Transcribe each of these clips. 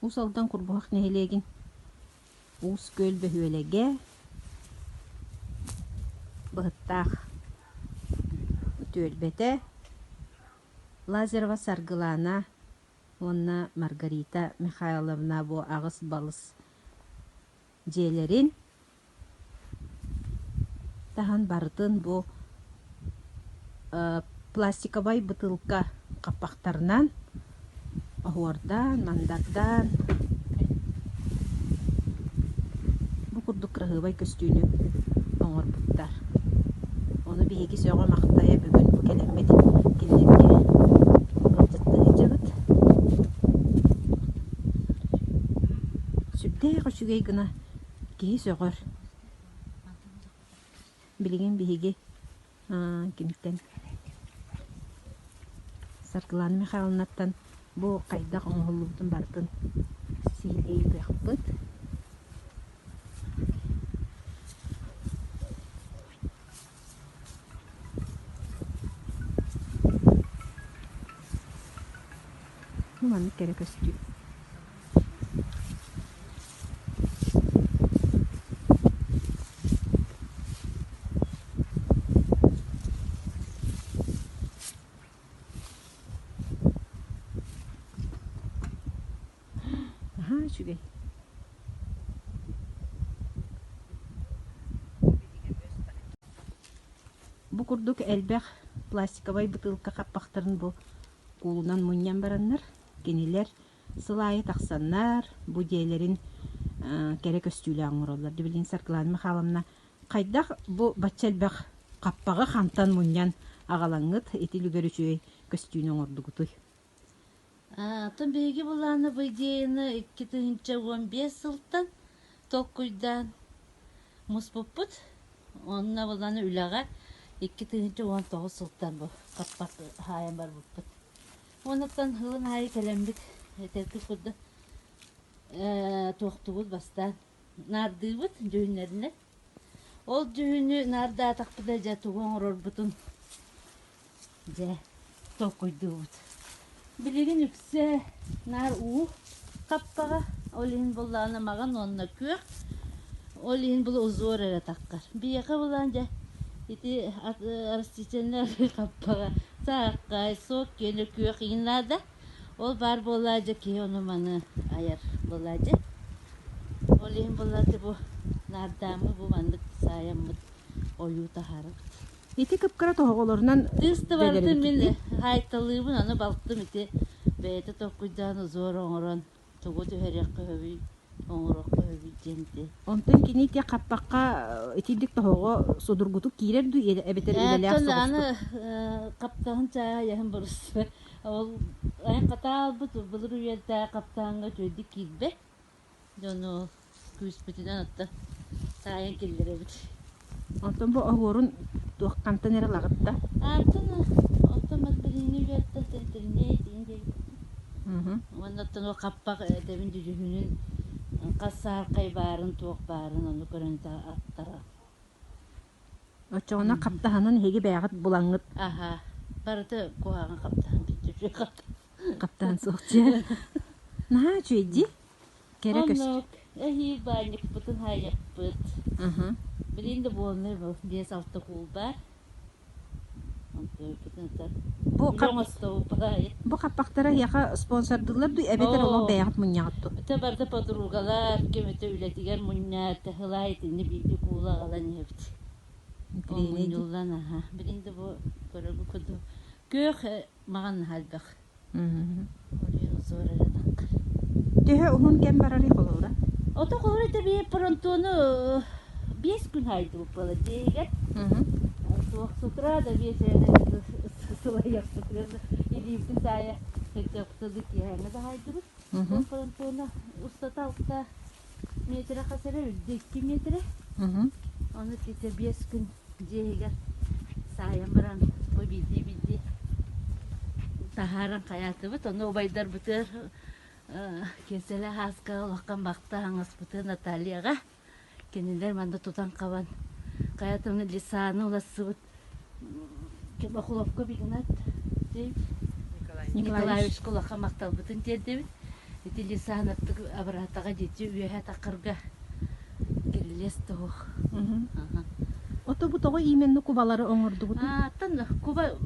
Усалдан курбуак нехелегин. Ус көл бөхүөлеге. Быһыттаах түөлбете. Лазерова Саргылана, онна Маргарита Михайловна бу агыс балыс жээлерин. Тахан барытын бу пластиковай бутылка каппактарынан, оордан, мандардан бу курдук кырыгыбай көстүүнү оңор буттар. Onu биһиги сөҕө мактая бүгүн бу келеммит киннерге ылжыттыгы жыбыт. Сүбдээ көчүгэй гына киһи сөҕөр. Билигин биһиги кимтен Саргылана Михайловнаттан бу кайдах оҥоллубутун бартын сиилей быахпыт. Маны керек өстүү. Şuraya. Bu kurduk elbək plastikavay butılka kappaqtарын bu kulunan munyan baranlar. Geniler sılayı taqsanlar, bu diyelerin kerek östüyle ağırlar. Dibilin Sаргылана Михайловна qaydaq bu batçelbək kappağı xantan munyan ağalangıt etili görüşüy köstüğünü ordugutuy. Тон беги буланы бу идеяны 2015 жылдан толкуйдан муспуппут. Онна буланы үлага 2019 жылдан бу каппак хайын бар буппут. Онуттан хылын хайы келемдик этерки курда тоқтугуз бастан нардыбыт жүйүнлерине. Ол жүйүнү нарда атакпыда жатугон орорбутун же толкуйдубут. Билигин үксе нар уу каппага олин булланы маган онна күйөк олин бул узор эре таккар бияка булан же ити растительный каппага саккай сок келе күйөк инлада ол бар болажы ки ону маны аяр болажы олин булаты бу нардамы бу мандык саяммыт ою тахарып Ити кыпкара тоголорунан тысты барды мен хайталыбын аны балктым ити бейте токуйдан зор оңорон тугу төһөрөк көбүй оңорок көбүй женти. Онтон кини те каппакка итидик того судургуту кирерду эбетер илелер соғыс. Аны каптагын чаа яһын бурус. Ол ай катал бут булур уелта каптаганга жөйдү кирбе. Жону күспүтүнөн атта сайын киллеребит. Онтон бу огорун туаккантан эре лагытта. Онтон мазбирини уелта тентерне динде. Оннаттан о каппак эдебин жүжүнүн касар кайбарын туак барын аны көрөнтө аттара. Очоона каптаханын хеги бягат булаңыт. Аха. Барыты куаган каптахан битүшү Каптахан соқче. Наха чуйди? Керек өстү. Онок эхи байник бутун хайяк бут. Билинде болмай бул 5-6 кул бар. Бу каппактара яка спонсордулар ду эбетер оло бягат муньягатту. Те барда подругалар кемете үлетигер мунья тахлайтыны биби кулагалан ебит. Муньуллан аха. Билинде бу көрөгү көдү. Көх маган халбак. Олин зоралак. Төһө ухун кем барары колора. Ото колора те би пронтону 5 күн хайды бу бала дегер. С утра до вечера своя сутра или в Китае хотя бы дыки надо хайдырып. Фронтона устаталка метра хасары 10 метра. Аны кете 5 күн жегер саян баран биди тахаран каятып аны байдар бутер кеселе хаска лакан бакта аңас бутер Натальяга кенелер манда тутан кабан каятымны лисаны уласыбыт Кемахуловка бигнат Николаевич кулака мактал бутын дедебит Ити лисаанаттык абыратаға жети үйәһә тақырга келлес тоох. Ото бу того именно кубалары оңорду бу. Аттан Куба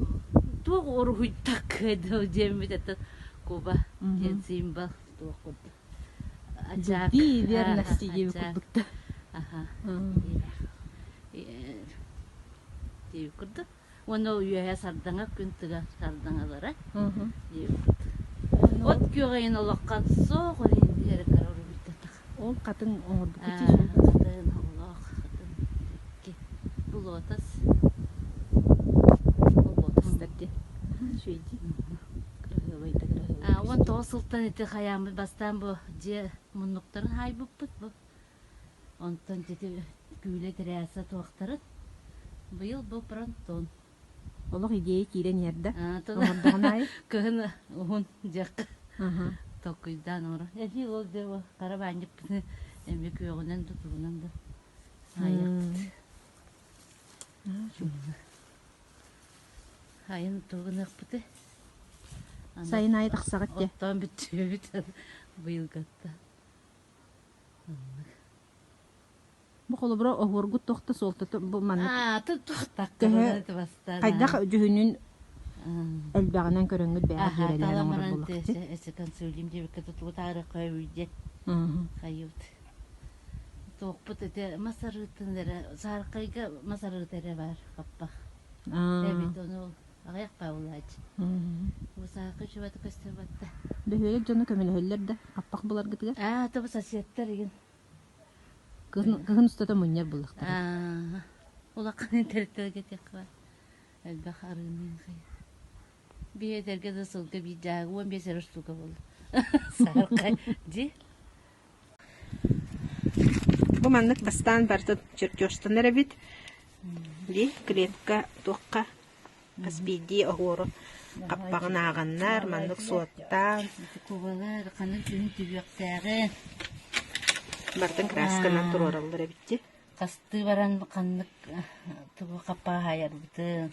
туох оруйттак демит это Куба символ туох курду. Ачаак. Ди верности ев курдукта. Див курду. Оны үйәһә сардаңа күнтүгә сардаңалары. От күйгәйен олаккан соқ олин дер карар биттак. Ол катын оңорду Катын кити. олак катын. Ки булотас. Статте. Шүйди. Крахылайта крахылайта. Он тосылтан ите хаямы бастан бу же муннуктарын хайбыппыт бу. Онтон жете күйле терәсә тоқтары. Быйыл бу пронтон. Олох идея кирен ярда. Тон Оңордугунай. кыны он жак Аха. токуйдан ора. Эти ол де карабанып эми күйөгүнөн тутугунан да. Хайын тугунак бите. Сайын ай тахсагат те. Оттан бит быйыл гатта. Бу холобро огоргут тохта солтото бу манна. Туктак Кэһэ, бастан. Кайдах жүһүнүн элбагынан көрөңгүт бэга дөрелер оңор Таламаран булак. эсе консулим деп кетут тары кайыйде. Хайыт. Токпут эте масарытын дере саркайга масарытере бар каппа. Эбит ону аяк паулач. Усакы чубат кыстыбатта. Дөһөлөк жону көмөлөһөллөр да аппак булар гытыгар. Табы сосеттер еген. Кыгын устата муньяр булактар. Улаккан интернеттерге теква. Элбахарынын хай. Биедерге да сылга бидагы 15 штука болду. Саркай ди. Бу маннык бастан барты чертёжтан эребит. Ди клетка токка каспиди огоро каппагын аганнар маннык суоттан Кубалар канын күн түбөктөгө. бартын красканан туроралдар эребитти. Касты баран каннык тубу капа хаяр бутын.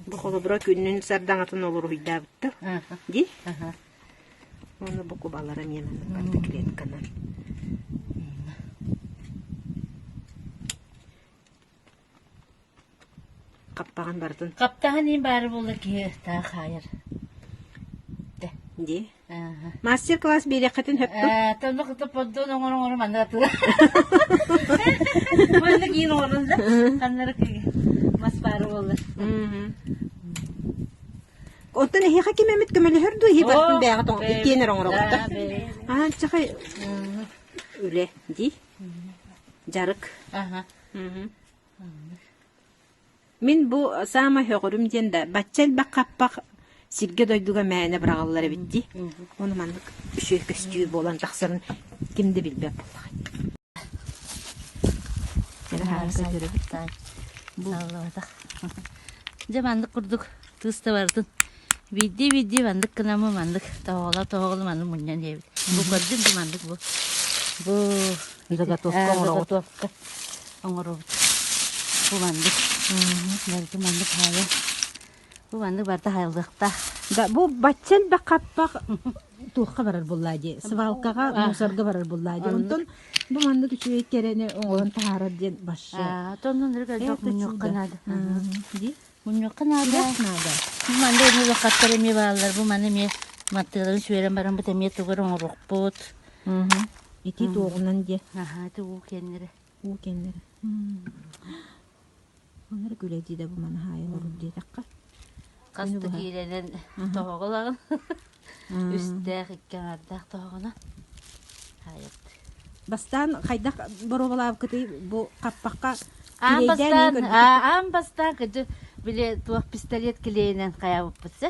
Бу холобро күнүн сардаңатын олор уйдабытты. Ди? Оны бу кубалара менен барты клетканан. Каппаган бартын. Каптаган ин бары болду ки та хаяр. Ди? Мастер-класс берекетін хөптім. Томдық ұтып поддуын оңыр маңда атыға. Маңда кейін оңырында. Қанлары мас бары болды. Оттан эхиха кемемет көмелі хүрді, хи бартын бәға тоң, икенер оңыр оғырда. Чақай үле, ди? Жарық. Мен бұ сама хөғырым денді, баччал баққаппақ сирге дойдуга мәне брағалары битти. Оны мандык үшөй көстүү болан тақсырын кимди билбеп болдық. Мені харса жүрі бітті. Саллаватақ. Же мандық құрдық, тұсты бардың. Види мандық кынамы мандық. Тоғылы мандық мұньян ебіт. Бұл көрдім де мандық бұл. Бұл заготовка оңыр обыт. Бұл мандық. Бәрді мандық хая. Бұл мандық барды хайылдықта. Бұл баччал бақаппақ туққа барар боллади. Свалкаға, мусорға барар боллади. Онтон бұл мандық үшөй керені оңырын тағарар ден башы. Тонның үргі жоқ мұньоққан ады. Ди? Мұньоққан ады. Бұл мандық өне вақаттар еме бағалар. Бұл маны ме маттығыларын сөйрен баран бұт әме тұғыр оңыр оқпыт. Ити туғынан де. Әті ұу кенлері. Ұу кенлері. Оныр күледі де бұл маны хайын ұрып дейдіққа. Қасты кейлерден тоғылағын. Үстәқ ikкен ардақ тоғына. Хайыт. Бастан қайдақ боробалап күті бұл қаппаққа Бастан күті біле туақ пистолет келейінен қаябып бітсе.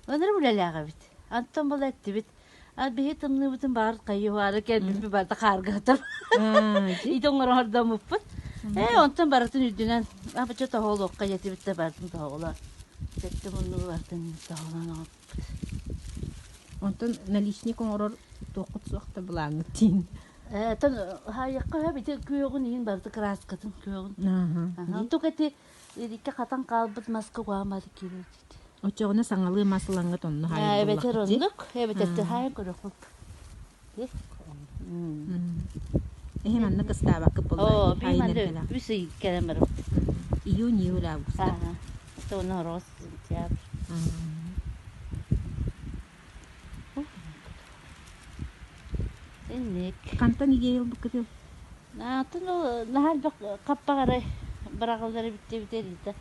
Оныр білеліға бит. Антон бұл әтті бит. Бейі тымны бұтын бағыр қайы бары кәлбіп барды қарғы атыр. Итон ордан бұппын. Онтан барытын үдінен апыча тоғыл оққа жеті бітті бардың тоғыла. Сәтті мұны бардың тоғылан оғып. Онтан наличник оңырыр тоқыт соқты бұлаңы тейін. Тон хайыққа бейті күйеғін ең барды краскатын күйеғін. Тұқ әті ерекке қатан қалбыт масқы қуамады келеді. Очоғына саңалы масылаңы тонны хайын бұлақ. Әбетер ондық, әбетерді хайын көріп එහෙම අන්න කස්තාවක් О, පොල්ලා биман අයිනර කළා. вisi келемер. Июнь, июль, август. Ага. То на рост сентябрь. Инник. Кантан иге ел букытыл. Наатыну нахал бак каппагары барагылдары битте бите.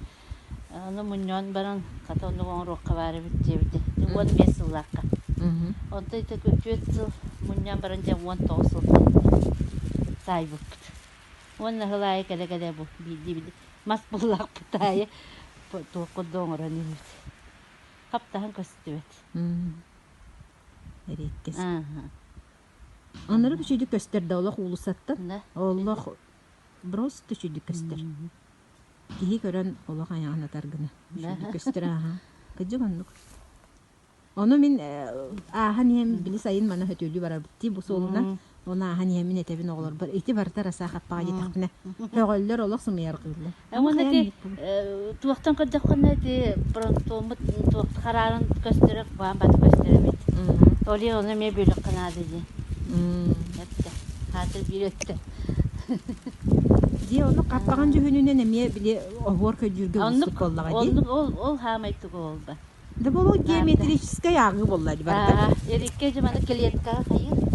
Аны муньон баран катону рокка бары битте бите. Он месыллакка. Онта ите көтүетсыл муньон баран жа 19 сыл. Сайбып. Он нахалай кеде бу биди. Мас буллак бутайы. Тоқодоңра нибит. Каптахан көстүбет. Эреткес. Ага. Анары түшүдү көстөрдө олох улусатты. Да. Олох брос түшүдү көстөр. Кихи көрөн олох аяғына таргыны. Түшүдү көстөр аха. Кыжыгандык. Оны мен ахан ем били сайын мана хөтөлү барар битти бу солуна. Она ахан емин этебин оголор бар. Ити бартар аса хаппага жетакпына. Хөгөллөр олох сымыяр кылды. Аманати туактан кырдаккана ти пронтомут туакт карарын көстөрөк баан бат көстөрөбүт. Оли оны ме бөлөк канады ди. Этте. Хатыр биретте. Ди оны каппаган жөһүнүнөн эме биле овор көжүргө устук боллага ди. Ол хамайтты болду. Да боло геометрическая ягы болла ди бар. Эрикке жамана клетка хайыр.